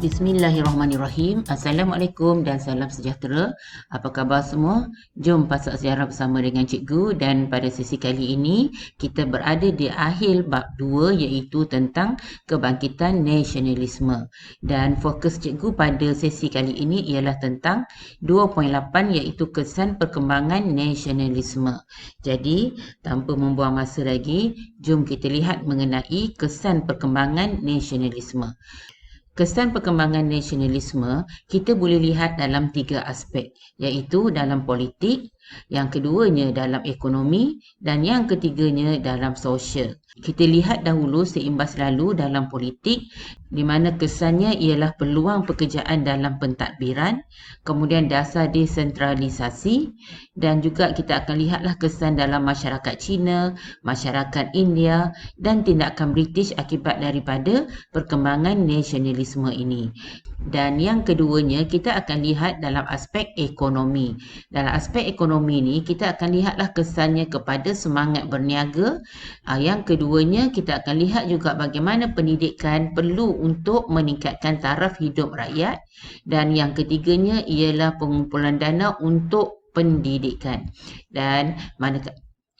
Bismillahirrahmanirrahim. Assalamualaikum dan salam sejahtera. Apa khabar semua? Jom pasak sejarah bersama dengan cikgu, dan pada sesi kali ini kita berada di akhir bab 2 iaitu tentang kebangkitan nasionalisme. Dan fokus cikgu pada sesi kali ini ialah tentang 2.8 iaitu kesan perkembangan nasionalisme. Jadi, tanpa membuang masa lagi, jom kita lihat mengenai kesan perkembangan nasionalisme. Kesan perkembangan nasionalisme kita boleh lihat dalam 3 aspek, iaitu dalam politik, yang keduanya dalam ekonomi dan yang ketiganya dalam sosial. Kita lihat dahulu seimbas lalu dalam politik, di mana kesannya ialah peluang pekerjaan dalam pentadbiran, kemudian dasar desentralisasi, dan juga kita akan lihatlah kesan dalam masyarakat Cina, masyarakat India dan tindakan British akibat daripada perkembangan nasionalisme ini. Dan yang keduanya kita akan lihat dalam aspek ekonomi. Dalam aspek ekonomi ni kita akan lihatlah kesannya kepada semangat berniaga. Yang keduanya kita akan lihat juga bagaimana pendidikan perlu untuk meningkatkan taraf hidup rakyat, dan yang ketiganya ialah pengumpulan dana untuk pendidikan. Dan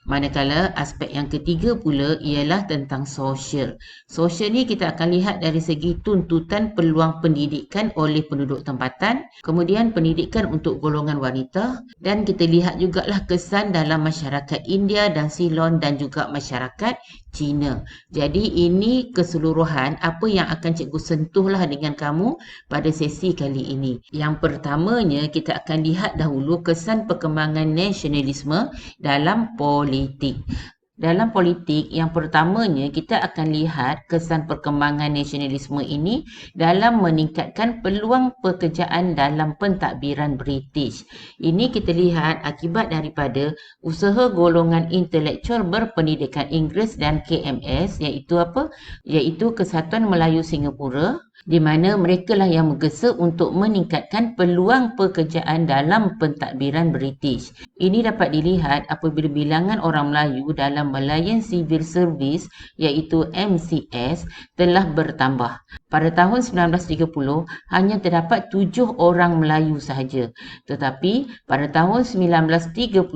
manakala aspek yang ketiga pula ialah tentang sosial. Sosial ni kita akan lihat dari segi tuntutan peluang pendidikan oleh penduduk tempatan, kemudian pendidikan untuk golongan wanita, dan kita lihat jugalah kesan dalam masyarakat India dan Ceylon dan juga masyarakat Cina. Jadi ini keseluruhan apa yang akan cikgu sentuhlah dengan kamu pada sesi kali ini. Yang pertamanya kita akan lihat dahulu kesan perkembangan nasionalisme dalam politik. Dalam politik, yang pertamanya kita akan lihat kesan perkembangan nasionalisme ini dalam meningkatkan peluang pekerjaan dalam pentadbiran British. Ini kita lihat akibat daripada usaha golongan intelektual berpendidikan Inggeris dan KMS, iaitu apa? Iaitu Kesatuan Melayu Singapura, di mana mereka lah yang menggesa untuk meningkatkan peluang pekerjaan dalam pentadbiran British. Ini dapat dilihat apabila bilangan orang Melayu dalam Malayan Civil Service iaitu MCS telah bertambah. Pada tahun 1930 hanya terdapat 7 orang Melayu sahaja. Tetapi pada tahun 1937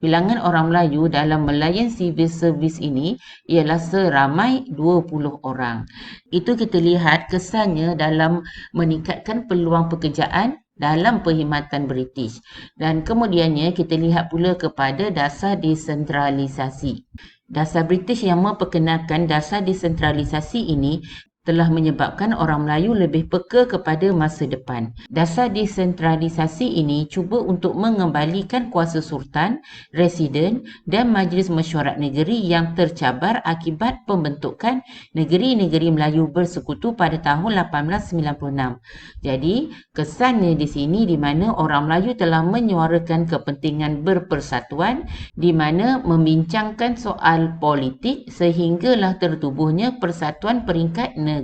bilangan orang Melayu dalam Malayan Civil Service ini ialah seramai 20 orang. Itu kita lihat kesannya dalam meningkatkan peluang pekerjaan dalam perkhidmatan British. Dan kemudiannya kita lihat pula kepada dasar desentralisasi. Dasar British yang memperkenalkan dasar desentralisasi ini telah menyebabkan orang Melayu lebih peka kepada masa depan. Dasar desentralisasi ini cuba untuk mengembalikan kuasa sultan, residen dan majlis mesyuarat negeri yang tercabar akibat pembentukan negeri-negeri Melayu bersekutu pada tahun 1896. Jadi, kesannya di sini di mana orang Melayu telah menyuarakan kepentingan berpersatuan, di mana membincangkan soal politik sehinggalah tertubuhnya Persatuan Peringkat Negeri.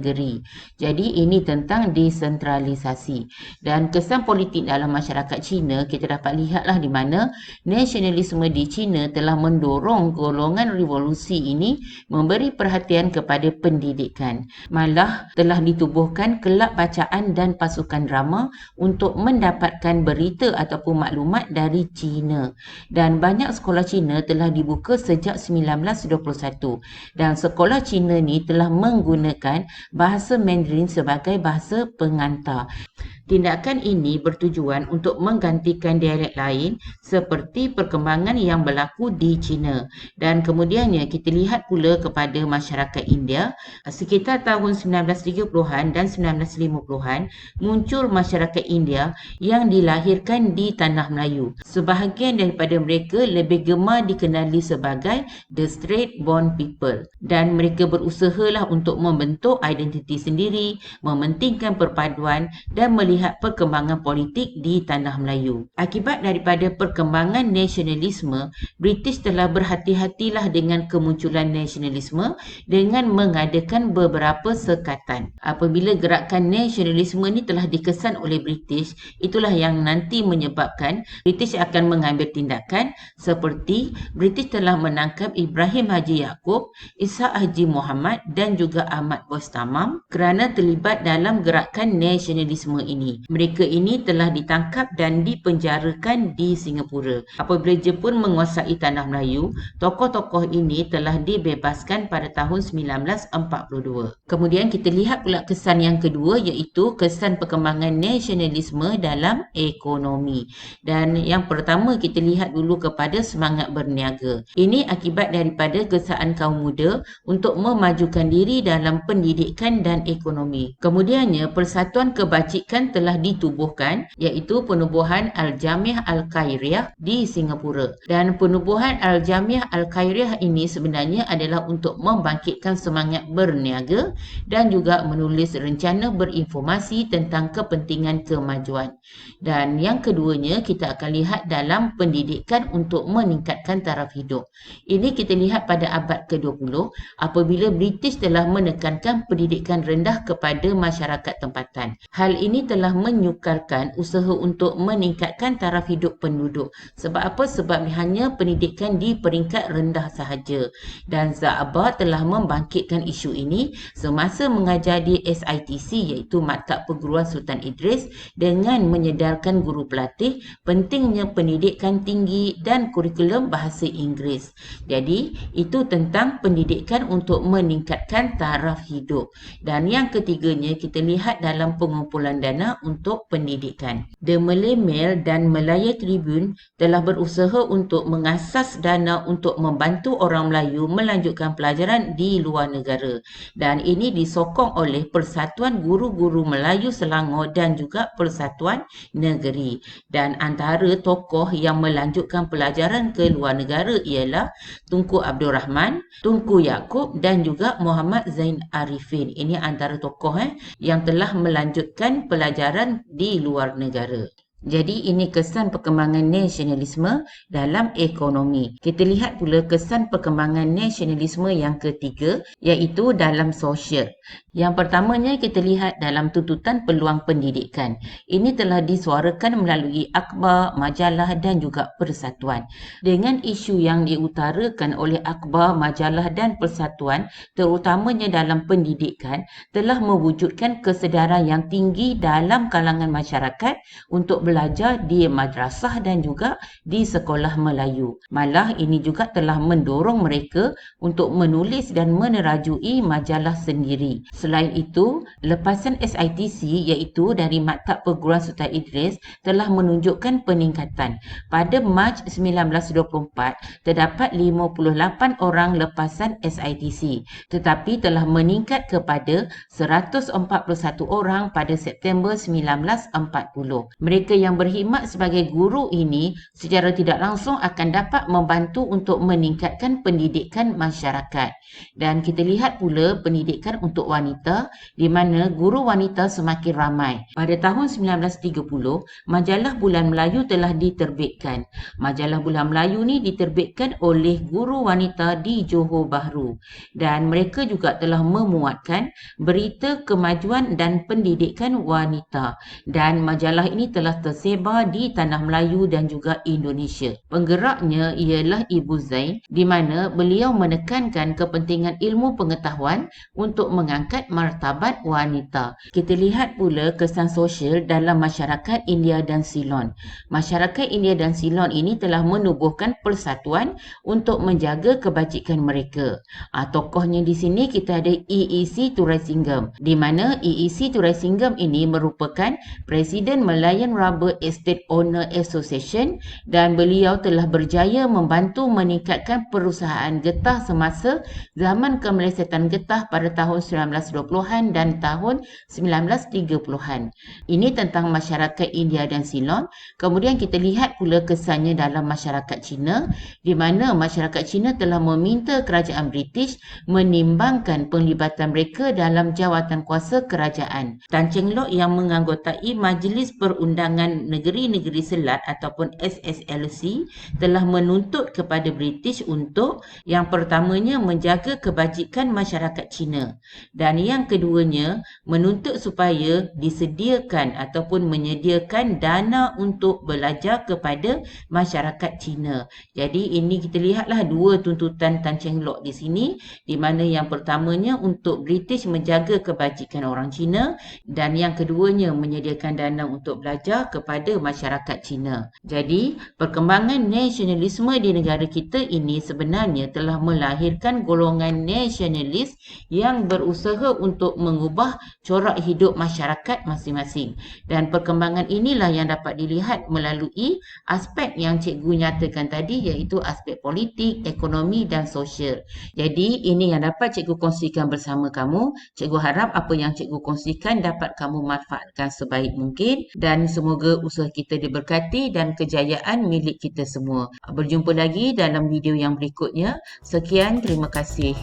Jadi ini tentang desentralisasi. Dan kesan politik dalam masyarakat Cina kita dapat lihatlah di mana nasionalisme di Cina telah mendorong golongan revolusi ini memberi perhatian kepada pendidikan. Malah telah ditubuhkan kelab bacaan dan pasukan drama untuk mendapatkan berita ataupun maklumat dari Cina. Dan banyak sekolah Cina telah dibuka sejak 1921, dan sekolah Cina ni telah menggunakan bahasa Mandarin sebagai bahasa pengantar. Tindakan ini bertujuan untuk menggantikan dialek lain seperti perkembangan yang berlaku di China. Dan kemudiannya kita lihat pula kepada masyarakat India. Sekitar tahun 1930-an dan 1950-an muncul masyarakat India yang dilahirkan di tanah Melayu. Sebahagian daripada mereka lebih gemar dikenali sebagai the straight born people, dan mereka berusahalah untuk membentuk identiti sendiri, mementingkan perpaduan dan melihat melihat perkembangan politik di tanah Melayu. Akibat daripada perkembangan nasionalisme, British telah berhati-hatilah dengan kemunculan nasionalisme dengan mengadakan beberapa sekatan. Apabila gerakan nasionalisme ini telah dikesan oleh British, itulah yang nanti menyebabkan British akan mengambil tindakan seperti British telah menangkap Ibrahim Haji Yaakob, Ishak Haji Muhammad dan juga Ahmad Bostamam kerana terlibat dalam gerakan nasionalisme ini. Mereka ini telah ditangkap dan dipenjarakan di Singapura. Apabila Jepun menguasai tanah Melayu, tokoh-tokoh ini telah dibebaskan pada tahun 1942. Kemudian kita lihat pula kesan yang kedua, iaitu kesan perkembangan nasionalisme dalam ekonomi. Dan yang pertama kita lihat dulu kepada semangat berniaga. Ini akibat daripada kesaan kaum muda untuk memajukan diri dalam pendidikan dan ekonomi. Kemudiannya Persatuan Kebajikan telah ditubuhkan, iaitu penubuhan Al-Jamiah Al-Khairiyah di Singapura. Dan penubuhan Al-Jamiah Al-Khairiyah ini sebenarnya adalah untuk membangkitkan semangat berniaga dan juga menulis rencana berinformasi tentang kepentingan kemajuan. Dan yang keduanya kita akan lihat dalam pendidikan untuk meningkatkan taraf hidup. Ini kita lihat pada abad ke-20 apabila British telah menekankan pendidikan rendah kepada masyarakat tempatan. Hal ini telah menyukarkan usaha untuk meningkatkan taraf hidup penduduk. Sebab apa? Sebab hanya pendidikan di peringkat rendah sahaja. Dan Za'aba telah membangkitkan isu ini semasa mengajar di SITC, iaitu Maktab Perguruan Sultan Idris, dengan menyedarkan guru pelatih pentingnya pendidikan tinggi dan kurikulum bahasa Inggeris. Jadi itu tentang pendidikan untuk meningkatkan taraf hidup. Dan yang ketiganya kita lihat dalam pengumpulan dana untuk pendidikan. The Malay Mail dan Malaya Tribune telah berusaha untuk mengasas dana untuk membantu orang Melayu melanjutkan pelajaran di luar negara. Dan ini disokong oleh Persatuan Guru-Guru Melayu Selangor dan juga Persatuan Negeri. Dan antara tokoh yang melanjutkan pelajaran ke luar negara ialah Tunku Abdul Rahman, Tunku Yaakob dan juga Muhammad Zain Arifin. Ini antara tokoh yang telah melanjutkan pelajaran di luar negara. Jadi ini kesan perkembangan nasionalisme dalam ekonomi. Kita lihat pula kesan perkembangan nasionalisme yang ketiga, iaitu dalam sosial. Yang pertamanya kita lihat dalam tuntutan peluang pendidikan. Ini telah disuarakan melalui akhbar, majalah dan juga persatuan. Dengan isu yang diutarakan oleh akhbar, majalah dan persatuan, terutamanya dalam pendidikan, telah mewujudkan kesedaran yang tinggi dalam kalangan masyarakat untuk belajar di madrasah dan juga di sekolah Melayu. Malah ini juga telah mendorong mereka untuk menulis dan menerajui majalah sendiri. Selain itu, lepasan SITC iaitu dari Maktab Perguruan Sultan Idris telah menunjukkan peningkatan. Pada Mac 1924, terdapat 58 orang lepasan SITC, tetapi telah meningkat kepada 141 orang pada September 1940. Mereka yang berkhidmat sebagai guru ini secara tidak langsung akan dapat membantu untuk meningkatkan pendidikan masyarakat. Dan kita lihat pula pendidikan untuk wanita di mana guru wanita semakin ramai. Pada tahun 1930, majalah Bulan Melayu telah diterbitkan. Majalah Bulan Melayu ni diterbitkan oleh guru wanita di Johor Bahru dan mereka juga telah memuatkan berita kemajuan dan pendidikan wanita, dan majalah ini telah tersebar di tanah Melayu dan juga Indonesia. Penggeraknya ialah Ibu Zain, di mana beliau menekankan kepentingan ilmu pengetahuan untuk mengangkat martabat wanita. Kita lihat pula kesan sosial dalam masyarakat India dan Ceylon. Masyarakat India dan Ceylon ini telah menubuhkan persatuan untuk menjaga kebajikan mereka. Tokohnya di sini kita ada EEC Turaisingam, di mana EEC Turaisingam ini merupakan Presiden Malayan Harbour Estate Owner Association dan beliau telah berjaya membantu meningkatkan perusahaan getah semasa zaman kemelesetan getah pada tahun 1920-an dan tahun 1930-an. Ini tentang masyarakat India dan Ceylon. Kemudian kita lihat pula kesannya dalam masyarakat Cina, di mana masyarakat Cina telah meminta kerajaan British menimbangkan penglibatan mereka dalam jawatan kuasa kerajaan. Tan Cheng Lock yang menganggotai Majlis Perundangan Negeri-Negeri Selat ataupun SSLC telah menuntut kepada British untuk yang pertamanya menjaga kebajikan masyarakat Cina dan yang keduanya menuntut supaya disediakan ataupun menyediakan dana untuk belajar kepada masyarakat Cina. Jadi ini kita lihatlah dua tuntutan Tan Cheng Lock di sini, di mana yang pertamanya untuk British menjaga kebajikan orang Cina dan yang keduanya menyediakan dana untuk belajar kepada masyarakat Cina. Jadi, perkembangan nasionalisme di negara kita ini sebenarnya telah melahirkan golongan nasionalis yang berusaha untuk mengubah corak hidup masyarakat masing-masing. Dan perkembangan inilah yang dapat dilihat melalui aspek yang cikgu nyatakan tadi, iaitu aspek politik, ekonomi dan sosial. Jadi, ini yang dapat cikgu kongsikan bersama kamu. Cikgu harap apa yang cikgu kongsikan dapat kamu manfaatkan sebaik mungkin dan semoga usaha kita diberkati dan kejayaan milik kita semua. Berjumpa lagi dalam video yang berikutnya. Sekian, terima kasih.